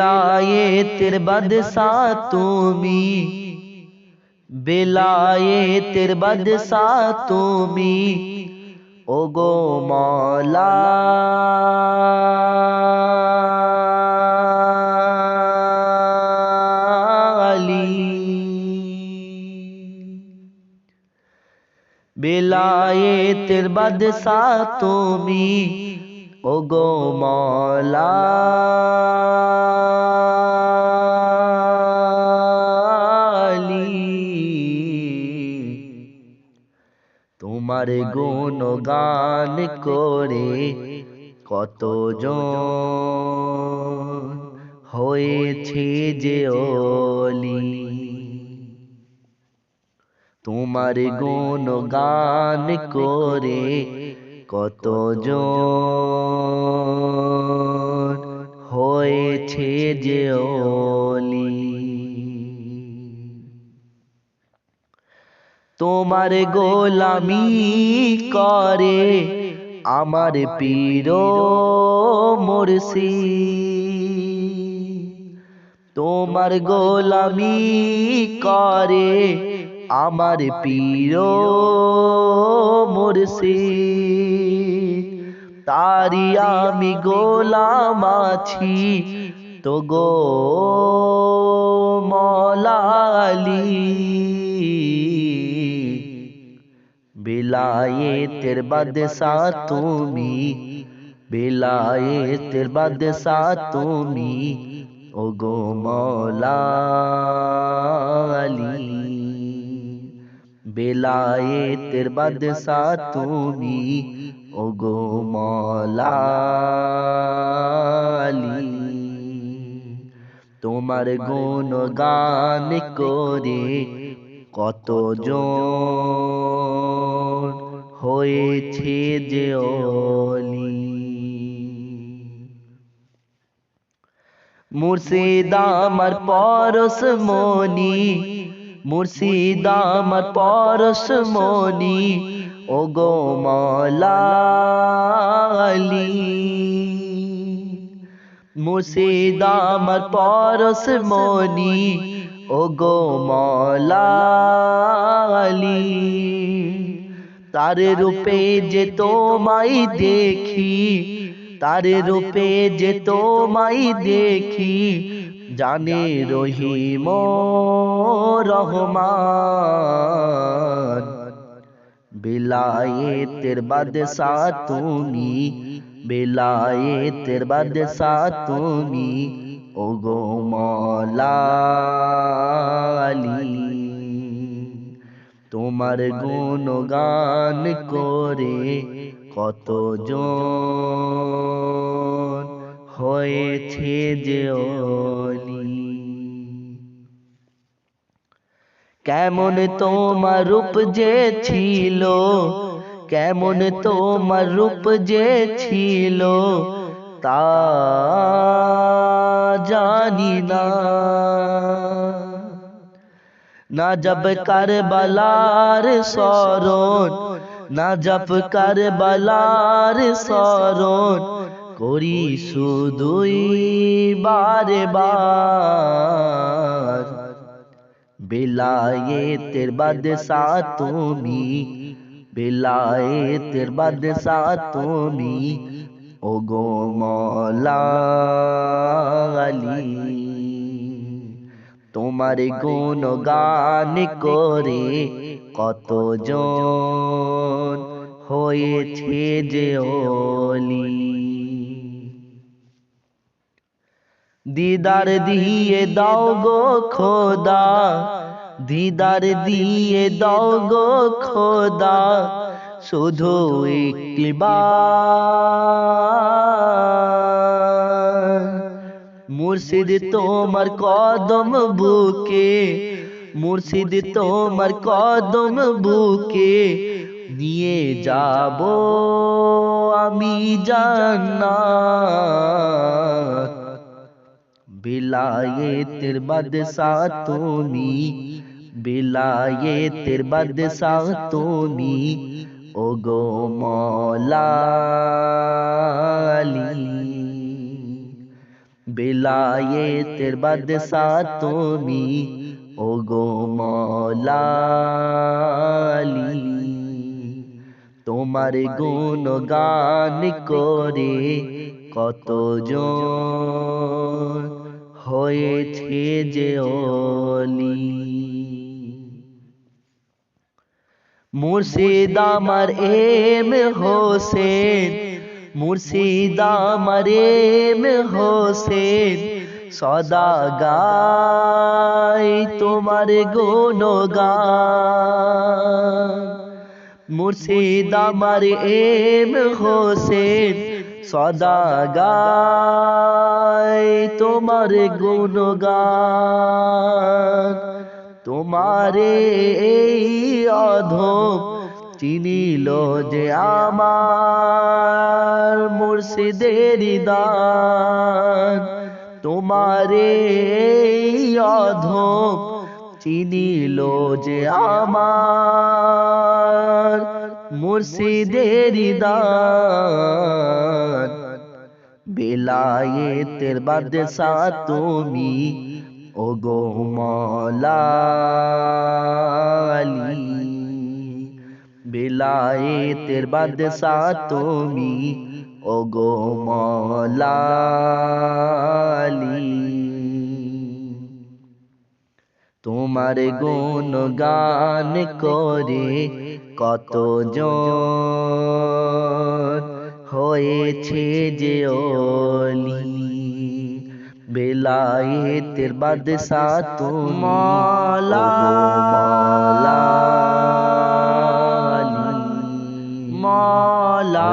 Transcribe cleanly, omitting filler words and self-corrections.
বেলায়েতের বাদশা তুমি, বেলায়েতের বাদশা তুমি, ওগো মওলা আলী। বেলায়েতের বাদশা তুমি, ওগো মওলা আলী। তোমার গুণগান করে কতজন হয়েছে যে ওলি। তোমার গুণগান করে কতজন হয়েছে যে ওলি। তোমার গোলামি করে আমার পীর মুর্শিদ। তোমার গোলামি করে আমার পীর মুর্শিদ। তারি আমি গোলাম আছি তো গো মওলা আলী। বেলায়েতের বাদশা তুমি, বেলায়েতের বাদশা তুমি, ওগো মওলা আলী। বেলায়েতের বাদশা তুমি, ওগো মওলা আলী। তোমার গুণগান করে কতজন হয়েছে যে ওলি। মুর্শিদ আমার পরশমণি, মুর্শিদ আমার পরশমণি, ওগো মওলা আলী। মুর্শিদ আমার পরশমণি, ওগো মওলা আলী। তার রূপে যে তোমায় দেখি, তার রূপে যে তোমায় দেখি, জানে রহিম রহমান। বেলায়েতের বাদশা তুমি, বেলায়েতের বাদশা তুমি, ওগো মওলা আলী। তোমার গুণগান করে কতজন হয়েছে যে ওলি। কেমন তোমার রূপ যে ছিল, কেমন তোমার রূপ যে ছিল, তা জানি না। না জব কারবালার স্মরণ, না জব কারবালার স্মরণ, করি শুধুই বারে বার। বেলায়েতের বাদশা তুমি, বেলায়েতের বাদশা তুমি, ওগো মওলা আলী। তোমার গুণগান করে কতজন হয়েছে যে ওলি। দিদার দিয়ে দাও গো খোদা, দিদার দিয়ে দাও গো খোদা, শুধু একটিবার। মুর্শিদ তোমার কদম বুকে, মুর্শিদ তোমার কদম বুকে, নিয়ে যাব আমি জান্নাত। বেলায়েতের বাদশা তুমি, বেলায়েতের বাদশা তুমি, ওগো মওলা আলী। বেলায়েতের বাদশাহ তুমি ওগো মওলা আলী। তোমার গুণগান করে কতজন হয়েছে যে ওলি। মুর্শিদ আমার এম হোসেন, মুর্শিদ আমার এম হোসেন, সদা গাই তোমার গুণগান। মুর্শিদ আমার এম হোসেন, সদা গাই তোমার গুণগান। তোমারে এই অধম চিনিল যে আমার মুর্শিদের দান। তোমারে এই অধম চিনিল যে আমার মুর্শিদের দান। বেলায়েতের বাদশাহ তুমি ওগো মওলা আলী। বেলায়েতের বাদশাহ তুমি ওগো মওলা আলী। তোমার গুণগান করে কতজন হয়েছে যে ওলি। বেলায়েতের বাদশাহ তুমি মওলা আলী, মওলা।